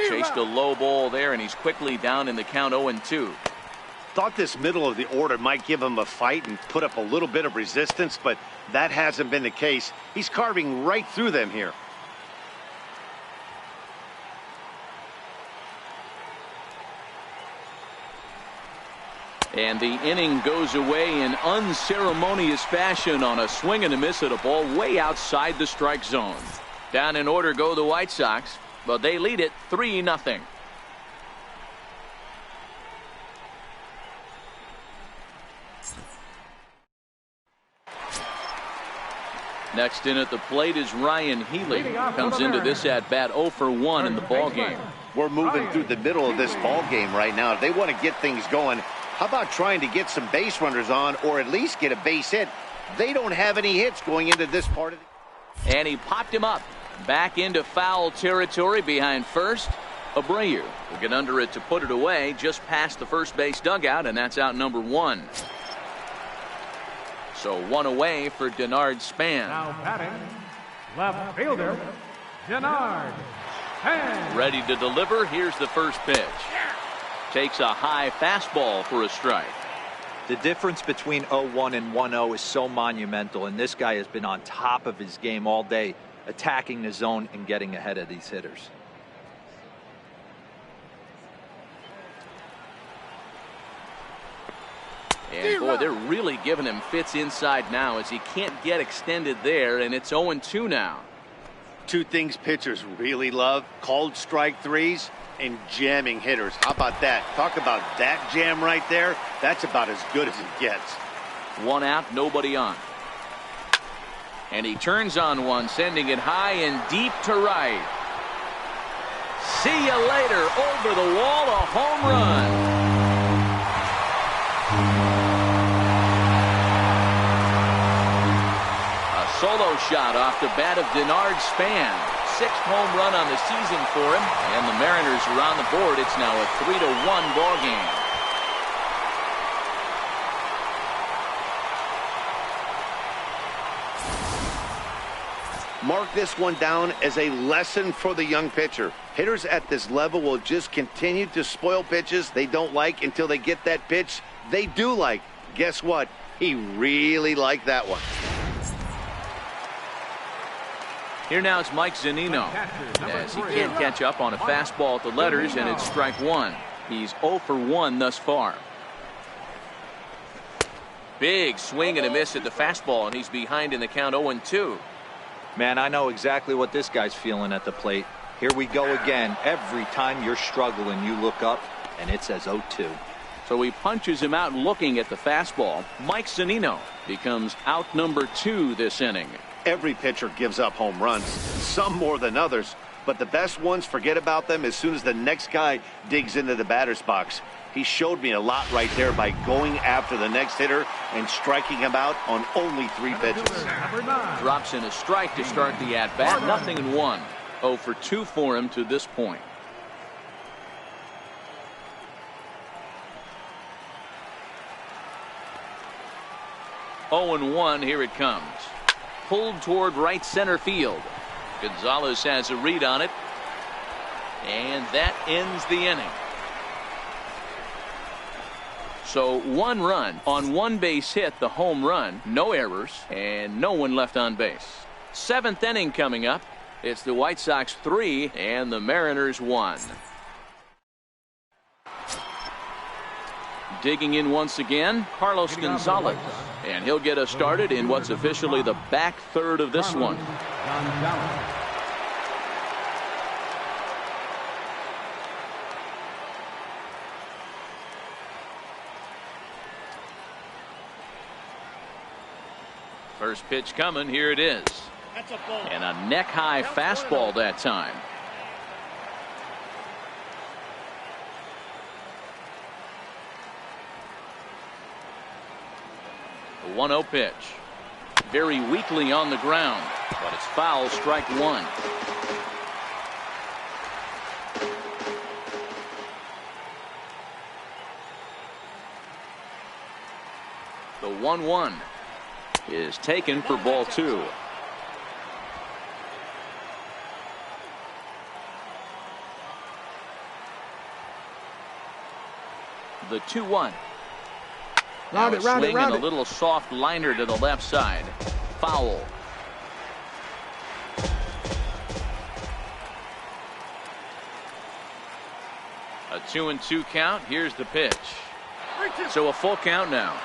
Chased a low ball there, and he's quickly down in the count 0-2. Thought this middle of the order might give him a fight and put up a little bit of resistance, but that hasn't been the case. He's carving right through them here. And the inning goes away in unceremonious fashion on a swing and a miss at a ball way outside the strike zone. Down in order go the White Sox, but they lead it 3-0. Next in at the plate is Ryan Healy. Comes into this at bat 0 for 1 in the ball game. We're moving through the middle of this ball game right now. If they want to get things going, how about trying to get some base runners on or at least get a base hit? They don't have any hits going into this part of the... And he popped him up. Back into foul territory behind first. Abreu will get under it to put it away just past the first base dugout, and that's out number 1. So 1 away for Denard Span. Now batting, left fielder, Denard Span. Ready to deliver. Here's the first pitch. Takes a high fastball for a strike. The difference between 0-1 and 1-0 is so monumental, and this guy has been on top of his game all day, attacking the zone and getting ahead of these hitters. And boy, they're really giving him fits inside now as he can't get extended there, and it's 0-2 now. Two things pitchers really love: called strike threes and jamming hitters. How about that? Talk about that jam right there. That's about as good as it gets. 1 out, nobody on. And he turns on one, sending it high and deep to right. See you later. Over the wall, a home run. Solo shot off the bat of Denard Span. 6th home run on the season for him, and the Mariners are on the board. It's now a 3-1 ball game. Mark this one down as a lesson for the young pitcher. Hitters at this level will just continue to spoil pitches they don't like until they get that pitch they do like. Guess what? He really liked that one. Here now it's Mike Zunino, as he can't catch up on a fastball at the letters, and it's strike 1. He's 0 for 1 thus far. Big swing and a miss at the fastball, and he's behind in the count 0-2. Man, I know exactly what this guy's feeling at the plate. Here we go again. Every time you're struggling, you look up, and it says 0-2. So he punches him out looking at the fastball. Mike Zunino becomes out number 2 this inning. Every pitcher gives up home runs, some more than others, but the best ones forget about them as soon as the next guy digs into the batter's box. He showed me a lot right there by going after the next hitter and striking him out on only 3 pitches. Drops in a strike to start the at-bat. 0-1. 0 for 2 for him to this point. Oh and 1, here it comes. Pulled toward right center field. Gonzalez has a read on it, and that ends the inning. So 1 run on 1 base hit, the home run, no errors, and no one left on base. 7th inning coming up. It's the White Sox 3 and the Mariners 1. Digging in once again, Carlos Gonzalez, and he'll get us started in what's officially the back third of this one. First pitch coming, here it is. And a neck-high fastball that time. The 1-0 pitch. Very weakly on the ground, but it's foul, strike 1. The 1-1 is taken for ball 2. The 2-1. Now a swing and a little soft liner to the left side. Foul. A 2-2 count. Here's the pitch. So a full count now.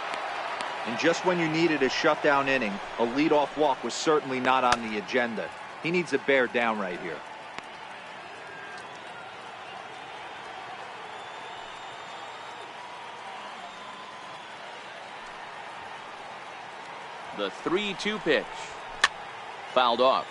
And just when you needed a shutdown inning, a leadoff walk was certainly not on the agenda. He needs to bear down right here. The 3-2 pitch. Fouled off.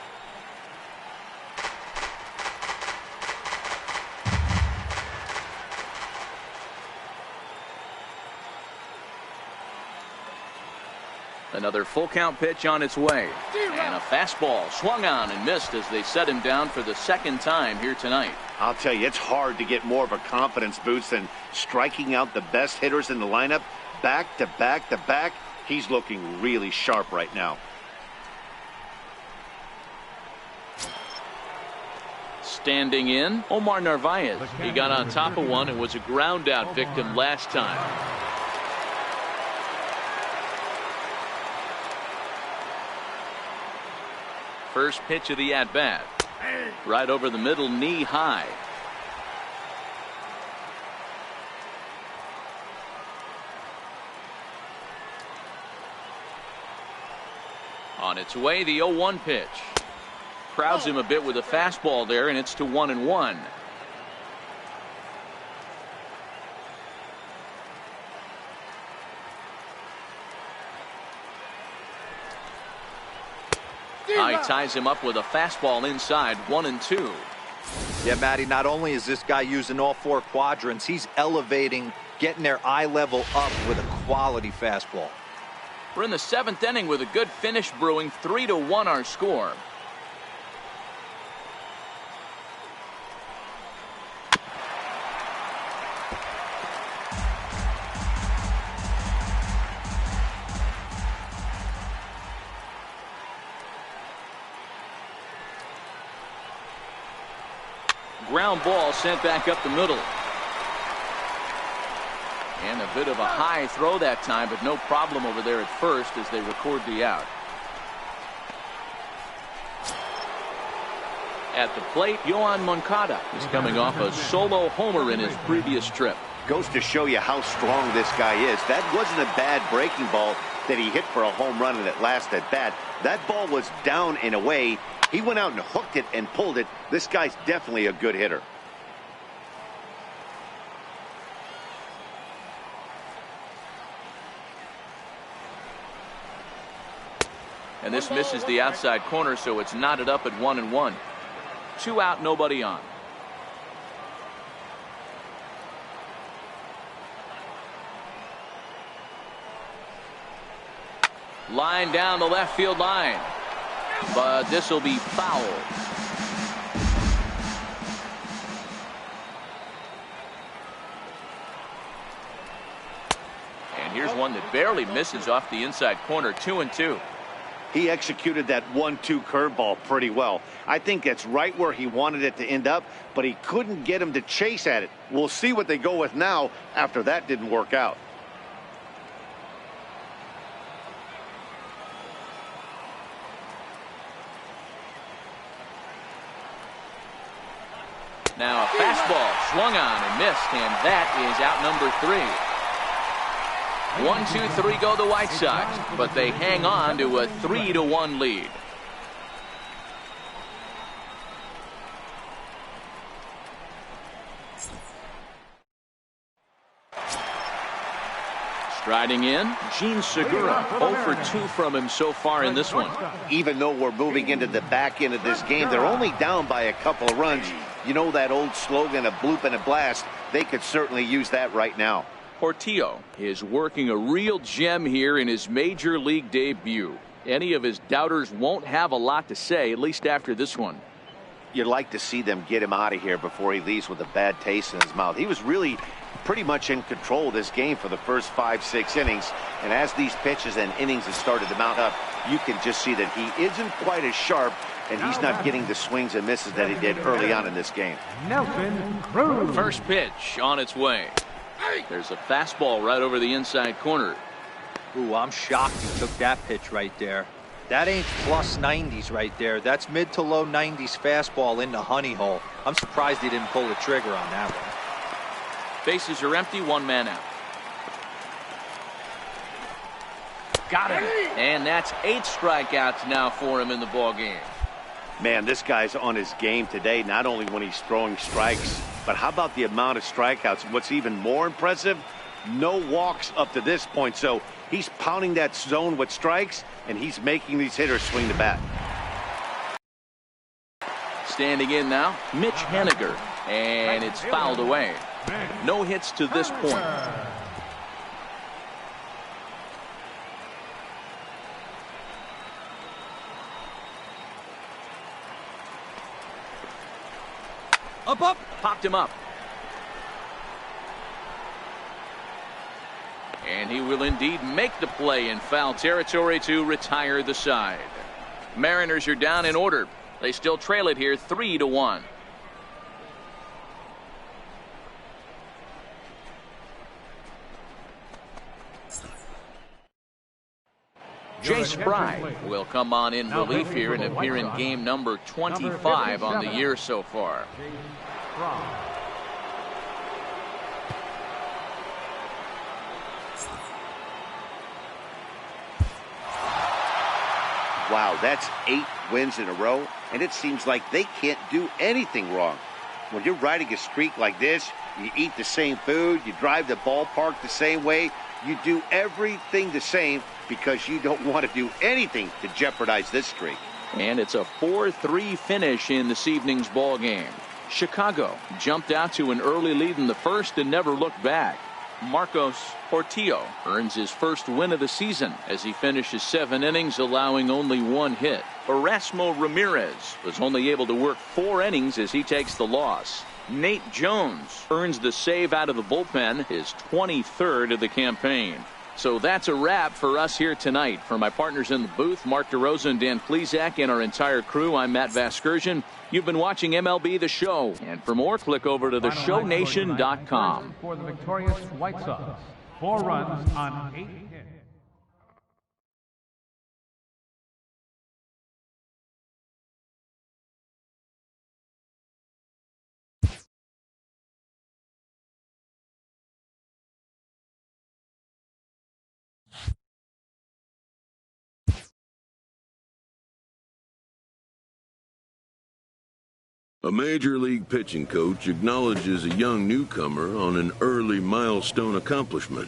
Another full count pitch on its way. And a fastball swung on and missed as they set him down for the second time here tonight. I'll tell you, it's hard to get more of a confidence boost than striking out the best hitters in the lineup back to back to back. He's looking really sharp right now. Standing in, Omar Narvaez. He got on top of one and was a ground out victim last time. First pitch of the at-bat. Right over the middle, knee high. On its way, the 0-1 pitch. Crowds him a bit with a fastball there, and it's to 1-1. He ties him up with a fastball inside, 1-2. Yeah, Matty, not only is this guy using all four quadrants, he's elevating, getting their eye level up with a quality fastball. We're in the 7th inning with a good finish brewing. 3-1 our score. Ground ball sent back up the middle. And a bit of a high throw that time, but no problem over there at first as they record the out. At the plate, Yoan Moncada is coming off a solo homer in his previous trip. Goes to show you how strong this guy is. That wasn't a bad breaking ball that he hit for a home run in that last at bat. That ball was down and away. He went out and hooked it and pulled it. This guy's definitely a good hitter. And this misses the outside corner, so it's knotted up at 1-1. 2 out, nobody on. Line down the left field line. But this will be foul. And here's one that barely misses off the inside corner. 2-2. He executed that 1-2 curveball pretty well. I think that's right where he wanted it to end up, but he couldn't get him to chase at it. We'll see what they go with now after that didn't work out. Now a fastball swung on and missed, and that is out number 3. 1-2-3 go the White Sox, but they hang on to a 3-1 lead. Striding in, Gene Segura. 0 for 2 from him so far in this one. Even though we're moving into the back end of this game, they're only down by a couple of runs. You know that old slogan, a bloop and a blast? They could certainly use that right now. Portillo is working a real gem here in his major league debut. Any of his doubters won't have a lot to say, at least after this one. You'd like to see them get him out of here before he leaves with a bad taste in his mouth. He was really pretty much in control of this game for the first 5-6 innings. And as these pitches and innings have started to mount up, you can just see that he isn't quite as sharp, and he's not getting the swings and misses that he did early on in this game. Nelson Cruz. First pitch on its way. There's a fastball right over the inside corner. Ooh, I'm shocked he took that pitch right there. That ain't plus 90s right there. That's mid to low 90s fastball in the honey hole. I'm surprised he didn't pull the trigger on that one. Bases are empty, 1 man out. Got him. And that's 8 strikeouts now for him in the ball game. Man, this guy's on his game today, not only when he's throwing strikes, but how about the amount of strikeouts? What's even more impressive, no walks up to this point. So he's pounding that zone with strikes, and he's making these hitters swing the bat. Standing in now, Mitch Haniger, and it's fouled away. No hits to this point. Up. Popped him up. And he will indeed make the play in foul territory to retire the side. Mariners are down in order. They still trail it here 3-1. Jay Spry will come on in relief here and appear in game number 25 on the year so far. Wow, that's 8 wins in a row, and it seems like they can't do anything wrong. When you're riding a streak like this, you eat the same food, you drive the ballpark the same way, you do everything the same because you don't want to do anything to jeopardize this streak. And it's a 4-3 finish in this evening's ball game. Chicago jumped out to an early lead in the first and never looked back. Marcos Portillo earns his first win of the season as he finishes 7 innings, allowing only 1 hit. Erasmo Ramirez was only able to work 4 innings as he takes the loss. Nate Jones earns the save out of the bullpen, his 23rd of the campaign. So that's a wrap for us here tonight. For my partners in the booth, Mark DeRosa and Dan Plesac, and our entire crew, I'm Matt Vasgersian. You've been watching MLB The Show. And for more, click over to theshownation.com. For the victorious White Sox, 4 runs on 8 hits. A major league pitching coach acknowledges a young newcomer on an early milestone accomplishment.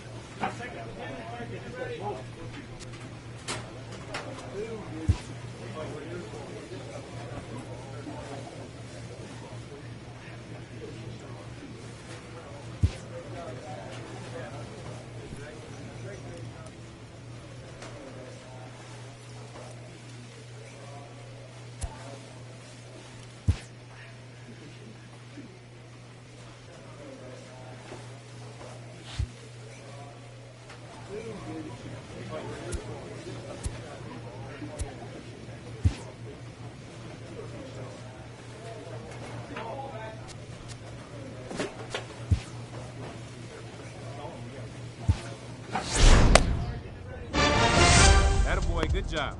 Attaboy, good job.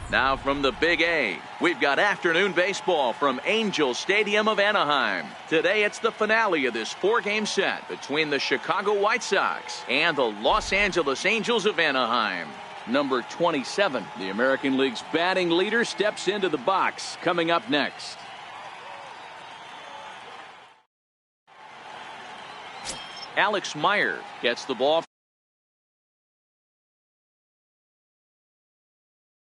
Now from the Big A, we've got afternoon baseball from Angel Stadium of Anaheim. Today it's the finale of this 4-game set between the Chicago White Sox and the Los Angeles Angels of Anaheim. Number 27, the American League's batting leader, steps into the box. Coming up next. Alex Meyer gets the ball